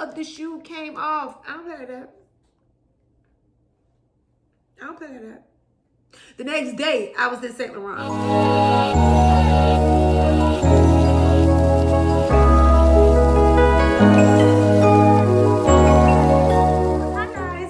of the shoe came off. I don't play like that. I don't play like that. The next day, I was in St. Laurent.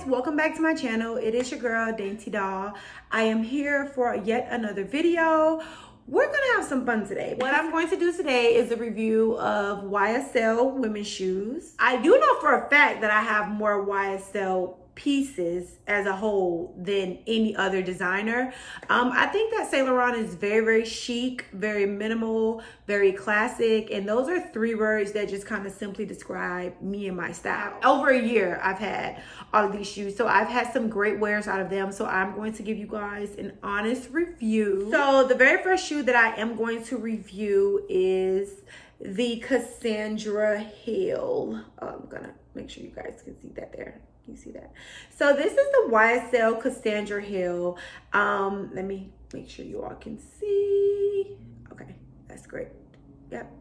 Welcome back to my channel. It is your girl, Dainty Doll. I am here for yet another video. We're gonna have some fun today. What I'm going to do today is a review of YSL women's shoes. I do know for a fact that I have more YSL pieces as a whole than any other designer. I think that Saint Laurent is very, very chic, very minimal, very classic, and those are three words that just kind of simply describe me and my style. Over a year I've had all of these shoes, so I've had some great wears out of them, so I'm going to give you guys an honest review. So the very first shoe that I am going to review is the Cassandra Heel. I'm gonna make sure you guys can see that there. You see that? So this is the YSL Cassandra Heel. Let me make sure you all can see. Okay, that's great. Yep,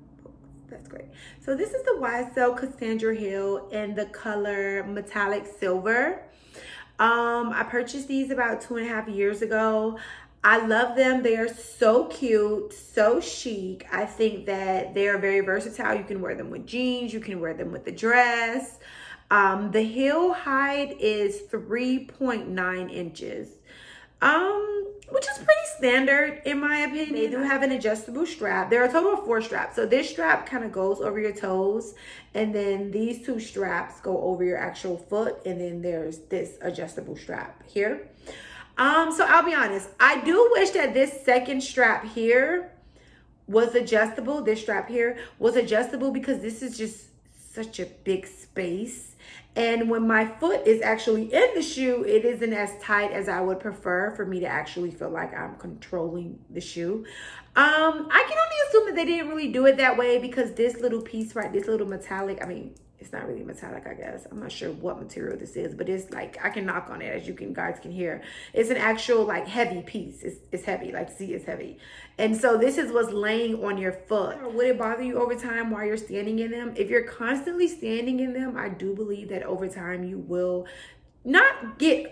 that's great. So this is the YSL Cassandra Heel in the color metallic silver. I purchased these about 2.5 years ago. I love them. They are so cute, so chic. I think that they are very versatile. You can wear them with jeans. You can wear them with the dress. The heel height is 3.9 inches, which is pretty standard in my opinion. They do have an adjustable strap. There are a total of 4 straps. So this strap kind of goes over your toes, and then these 2 straps go over your actual foot, and then there's this adjustable strap here. So I'll be honest, I do wish that this second strap here was adjustable. This strap here was adjustable because this is just such a big space. And when my foot is actually in the shoe, it isn't as tight as I would prefer for me to actually feel like I'm controlling the shoe. I can only assume that they didn't really do it that way because this little piece, right, this little metallic, I mean, it's not really metallic, I guess. I'm not sure what material this is, but it's like, I can knock on it as you guys can hear. It's an actual like heavy piece. It's heavy, like see, it's heavy. And so this is what's laying on your foot. Would it bother you over time while you're standing in them? If you're constantly standing in them, I do believe that over time you will not be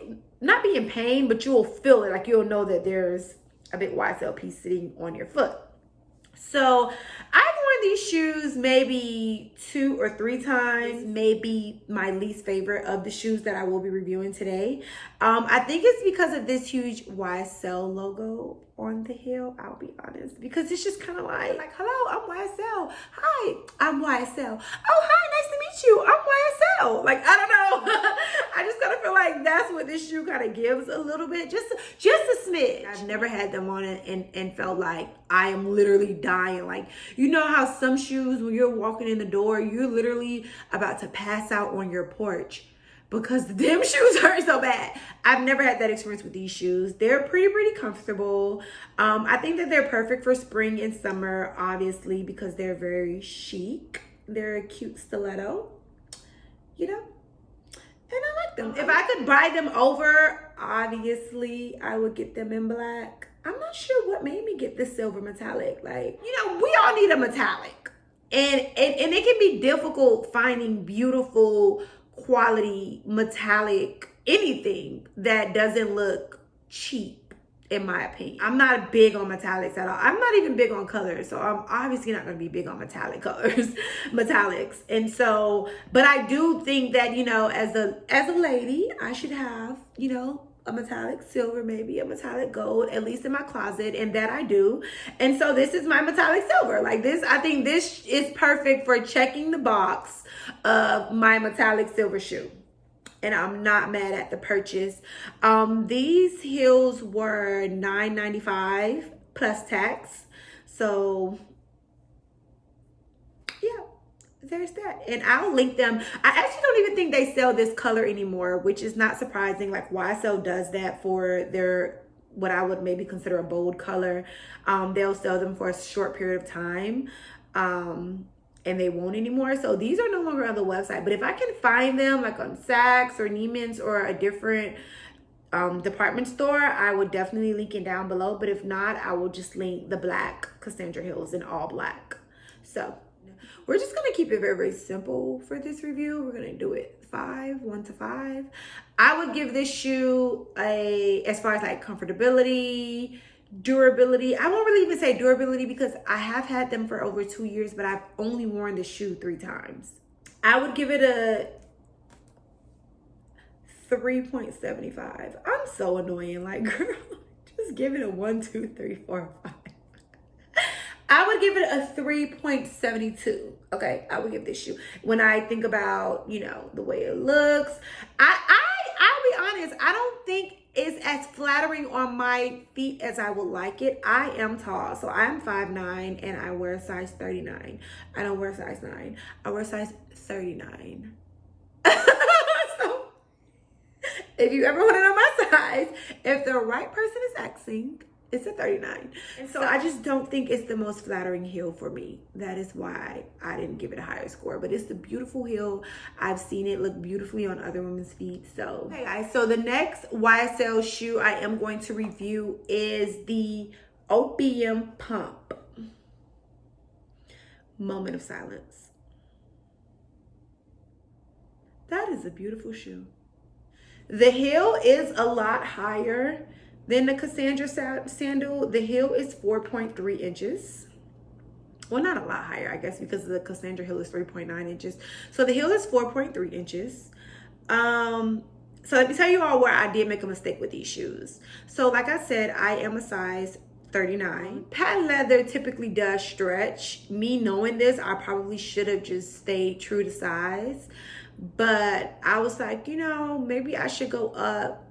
in pain, but you will feel it. Like you'll know that there's a big YSL piece sitting on your foot. So I've worn these shoes maybe 2 or 3 times, maybe my least favorite of the shoes that I will be reviewing today. I think it's because of this huge YSL logo on the heel, I'll be honest, because it's just kind of like, hello, I'm YSL. Hi, I'm YSL. Oh, hi, nice to meet you. I'm YSL. Like, I don't know. I just kind of feel like that's what this shoe kind of gives a little bit, just a smidge. I've never had them on it and felt like I am literally dying. Like, you know how some shoes, when you're walking in the door, you're literally about to pass out on your porch because them shoes hurt so bad. I've never had that experience with these shoes. They're pretty comfortable. I think that they're perfect for spring and summer, obviously, because they're very chic. They're a cute stiletto, you know, and I like them. If I could buy them over, obviously, I would get them in black. I'm not sure what made me get this silver metallic. Like, you know, we all need a metallic. And it can be difficult finding beautiful quality metallic anything that doesn't look cheap, in my opinion. I'm not big on metallics at all. I'm not even big on colors, so I'm obviously not going to be big on metallic colors, metallics. And so, but I do think that, you know, as a lady, I should have, you know, a metallic silver, maybe a metallic gold, at least in my closet, and that I do. And so this is my metallic silver. Like this, I think this is perfect for checking the box of my metallic silver shoe. And I'm not mad at the purchase. These heels were $9.95 plus tax. So yeah, there's that. And I'll link them. I actually don't even think they sell this color anymore, which is not surprising. Like YSL does that for their, what I would maybe consider a bold color. They'll sell them for a short period of time. And they won't anymore. So these are no longer on the website. But if I can find them like on Saks or Neiman's or a different department store, I would definitely link it down below. But if not, I will just link the black Cassandra Heels in all black. So We're just gonna keep it very, very simple for this review. We're gonna do it 1 to 5. I would give this shoe as far as like comfortability, durability. I won't really even say durability because I have had them for over 2 years, but I've only worn the shoe 3 times. I would give it a 3.75. I'm so annoying. Like, girl, just give it a 1, 2, 3, 4, 5. I would give it a 3.72. Okay, I would give this shoe. When I think about, you know, the way it looks, I'll be honest, I don't think it's as flattering on my feet as I would like it. I am tall, so I'm 5'9", and I wear a size 39. I don't wear a size 9. I wear a size 39. So, if you ever want to know my size, if the right person is asking, it's a 39. And so I just don't think it's the most flattering heel for me. That is why I didn't give it a higher score. But it's a beautiful heel. I've seen it look beautifully on other women's feet. So, okay guys, so the next YSL shoe I am going to review is the Opyum Pump. Moment of silence. That is a beautiful shoe. The heel is a lot higher than the Cassandra Sandal. The heel is 4.3 inches. Well, not a lot higher, I guess, because the Cassandra heel is 3.9 inches. So the heel is 4.3 inches. So let me tell you all where I did make a mistake with these shoes. So like I said, I am a size 39. Patent leather typically does stretch. Me knowing this, I probably should have just stayed true to size. But I was like, you know, maybe I should go up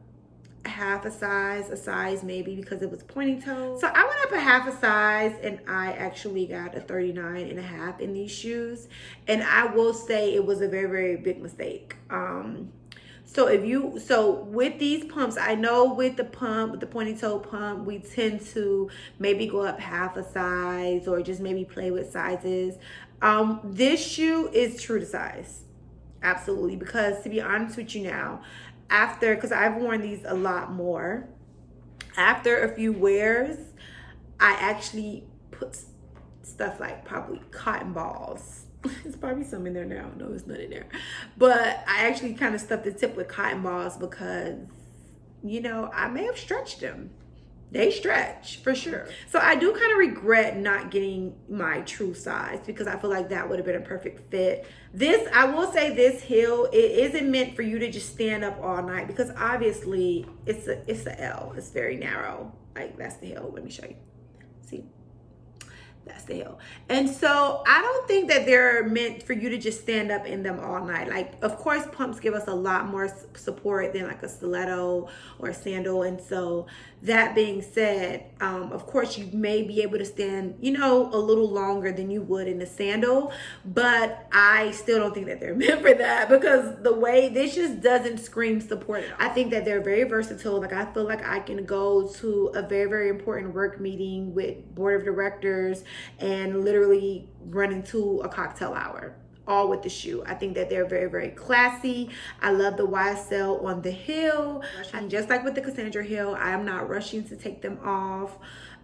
half a size maybe, because it was pointy toe. So I went up a half a size and I actually got a 39.5 in these shoes. And I will say it was a very, very big mistake. So with these pumps, I know with the pointy toe pump, we tend to maybe go up half a size or just maybe play with sizes. This shoe is true to size. Absolutely. Because to be honest with you now, because I've worn these a lot more, after a few wears, I actually put stuff like probably cotton balls. There's probably some in there now. No, there's none in there. But I actually kind of stuffed the tip with cotton balls because, you know, I may have stretched them. They stretch for sure. So I do kind of regret not getting my true size because I feel like that would have been a perfect fit. This, I will say, this heel, it isn't meant for you to just stand up all night because obviously it's a L. It's very narrow. Like, that's the heel. Let me show you. See? That's the heel. And so I don't think that they're meant for you to just stand up in them all night. Like, of course, pumps give us a lot more support than like a stiletto or a sandal. And so that being said, of course, you may be able to stand, you know, a little longer than you would in a sandal. But I still don't think that they're meant for that because the way this just doesn't scream support. I think that they're very versatile. Like, I feel like I can go to a very, very important work meeting with board of directors and literally run into a cocktail hour, all with the shoe. I think that they're very, very classy. I love the YSL on the heel. And just like with the Cassandra Heel, I am not rushing to take them off.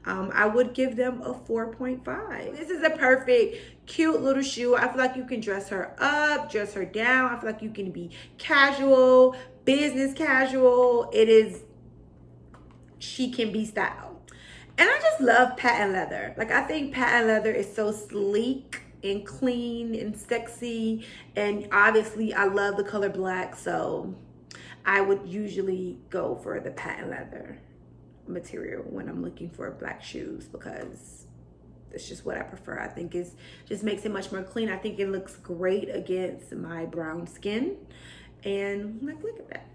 I would give them a 4.5. This is a perfect, cute little shoe. I feel like you can dress her up, dress her down. I feel like you can be casual, business casual. She can be styled. And I just love patent leather. Like, I think patent leather is so sleek and clean and sexy. And obviously, I love the color black. So I would usually go for the patent leather material when I'm looking for black shoes because it's just what I prefer. I think it just makes it much more clean. I think it looks great against my brown skin. And like, look at that.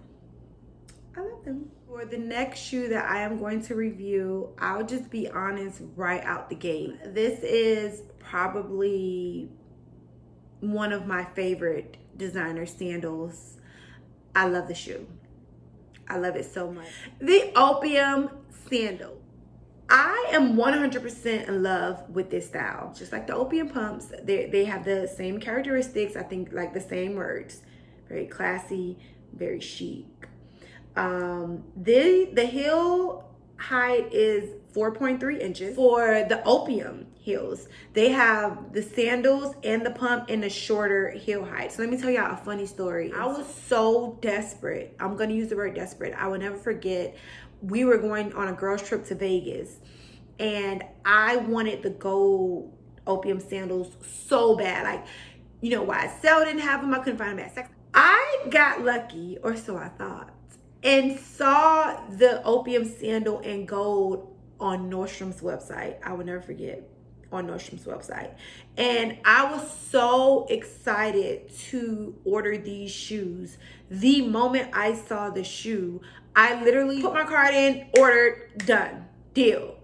I love them. For the next shoe that I am going to review, I'll just be honest right out the gate. This is probably one of my favorite designer sandals. I love the shoe. I love it so much. The Opyum Sandal. I am 100% in love with this style. Just like the Opyum Pumps, they have the same characteristics. I think like the same words. Very classy, very chic. The heel, height is 4.3 inches. For the Opyum heels, they have the sandals and the pump in the shorter heel height. So let me tell y'all a funny story. I was so desperate. I'm gonna use the word desperate. I will never forget. We were going on a girls trip to Vegas, and I wanted the gold Opyum sandals so bad. Like, you know, YSL didn't have them. I couldn't find them at Sex. I got lucky, or so I thought, and saw the Opyum sandal in gold on Nordstrom's website. I will never forget, on Nordstrom's website. And I was so excited to order these shoes. The moment I saw the shoe, I literally put my card in, ordered, done, deal.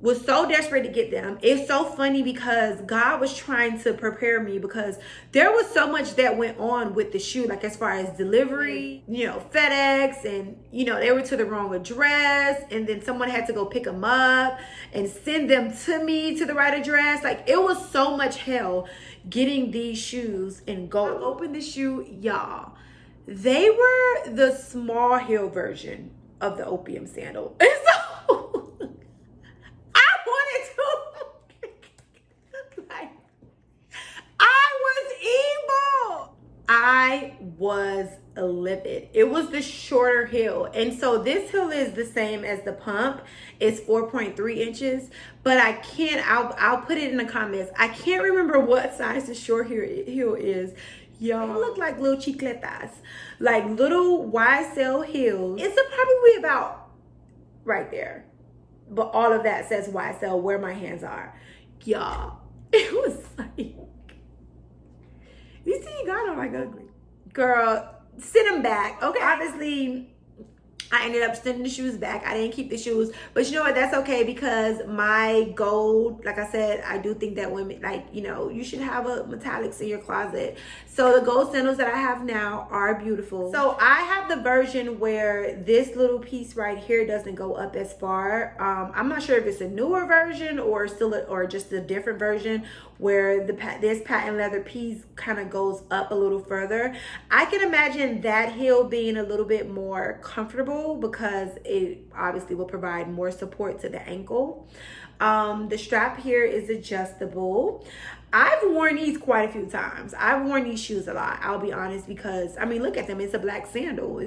Was so desperate to get them. It's so funny because God was trying to prepare me, because there was so much that went on with the shoe, like as far as delivery, you know, FedEx, and you know, they were to the wrong address, and then someone had to go pick them up and send them to me to the right address. Like, it was so much hell getting these shoes in gold. I opened the shoe, y'all. They were the small heel version of the Opyum sandal. And so I was livid. It was the shorter heel. And so this heel is the same as the pump. It's 4.3 inches. But I can't, I'll put it in the comments. I can't remember what size the short heel is. Y'all look like little chicletas. Like little YSL heels. It's probably about right there. But all of that says YSL where my hands are. Y'all, it was like, you see, you got them like ugly. Girl, send them back. Okay, obviously, I ended up sending the shoes back. I didn't keep the shoes. But you know what? That's okay, because my gold, like I said, I do think that women, like, you know, you should have a metallics in your closet. So the gold sandals that I have now are beautiful. So I have the version where this little piece right here doesn't go up as far. I'm not sure if it's a newer version or just a different version where this patent leather piece kind of goes up a little further. I can imagine that heel being a little bit more comfortable because it obviously will provide more support to the ankle. The strap here is adjustable. I've worn these quite a few times. I've worn these shoes a lot, I'll be honest, because I mean, look at them. It's a black sandal.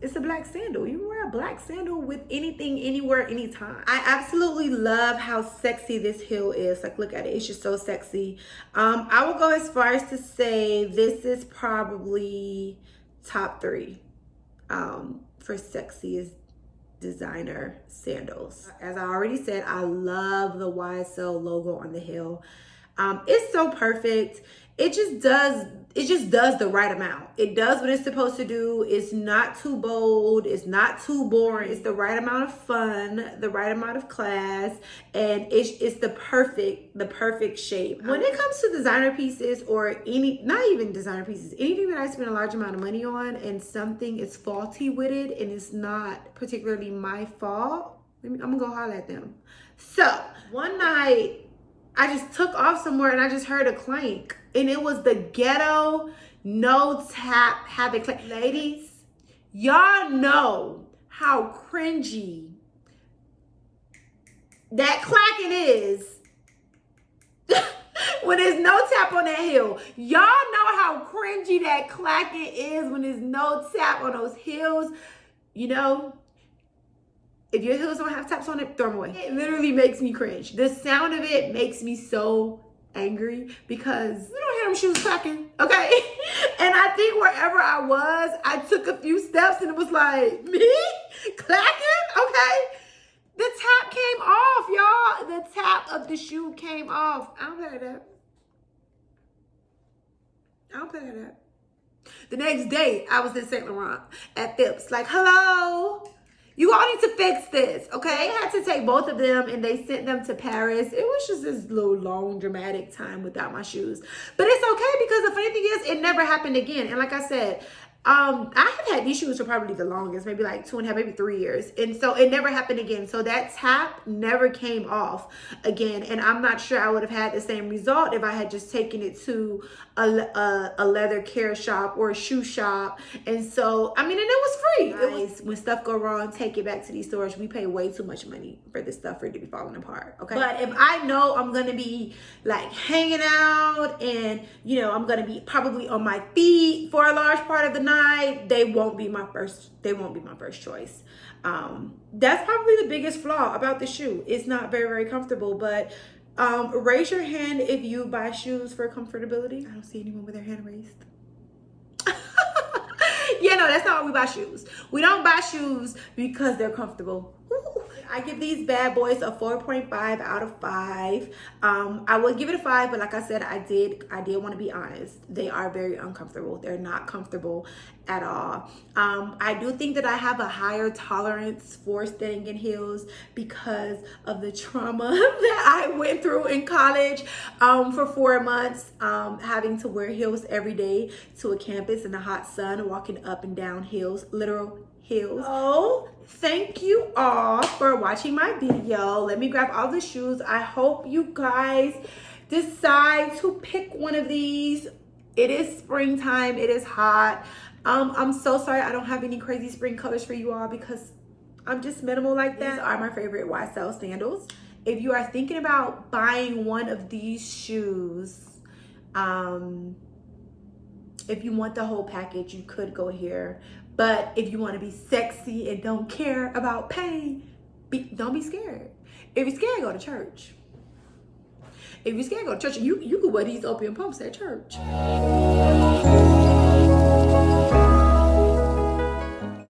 It's a black sandal. You can wear a black sandal with anything, anywhere, anytime. I absolutely love how sexy this heel is. Like, look at it. It's just so sexy. I will go as far as to say this is probably top 3 for sexiest designer sandals. As I already said, I love the YSL logo on the heel. It's so perfect. It just does the right amount. It does what it's supposed to do. It's not too bold. It's not too boring. It's the right amount of fun, the right amount of class, and it's the perfect shape. When it comes to designer pieces, or not even designer pieces, anything that I spend a large amount of money on and something is faulty with it and it's not particularly my fault, I'm gonna go holler at them. So one night I just took off somewhere and I just heard a clank. And it was the ghetto no tap habit clank. Ladies, y'all know how cringy that clacking is when there's no tap on that heel. Y'all know how cringy that clacking is when there's no tap on those heels. You know, if your heels don't have taps on it, throw them away. It literally makes me cringe. The sound of it makes me so angry because we don't hear them shoes clacking, okay? And I think wherever I was, I took a few steps and it was like, me? Clacking? Okay. The tap came off, y'all. The tap of the shoe came off. I don't play that. I don't play that. The next day, I was in St. Laurent at Phipps, like, hello? You all need to fix this, okay? They had to take both of them and they sent them to Paris. It was just this little long, dramatic time without my shoes. But it's okay because the funny thing is, it never happened again. And like I said, I have had these shoes for probably the longest, maybe like 2.5, maybe 3 years. And so it never happened again. So that tap never came off again. And I'm not sure I would have had the same result if I had just taken it to a leather care shop or a shoe shop. And so, I mean, and it was free. Nice. When stuff go wrong, take it back to these stores. We pay way too much money for this stuff for it to be falling apart. Okay. But if I know I'm going to be like hanging out and, you know, I'm going to be probably on my feet for a large part of the night, they won't be my first choice. That's probably the biggest flaw about the shoe. It's not very, very comfortable, but raise your hand if you buy shoes for comfortability. I don't see anyone with their hand raised. Yeah, no, that's not why we buy shoes. We don't buy shoes because they're comfortable. Ooh. I give these bad boys a 4.5 out of 5. I would give it a 5, but like I said, I did want to be honest. They are very uncomfortable. They're not comfortable at all. I do think that I have a higher tolerance for standing in heels because of the trauma that I went through in college for 4 months, having to wear heels every day to a campus in the hot sun, walking up and down hills, literal heels. Oh, thank you all for watching my video. Let me grab all the shoes. I hope you guys decide to pick one of these. It is springtime. It is hot. I'm so sorry I don't have any crazy spring colors for you all because I'm just minimal like that. These are my favorite YSL sandals. If you are thinking about buying one of these shoes, if you want the whole package, you could go here. But if you want to be sexy and don't care about pain, don't be scared. If you're scared, go to church. If you're scared, go to church. You could wear these Opyum Pumps at church.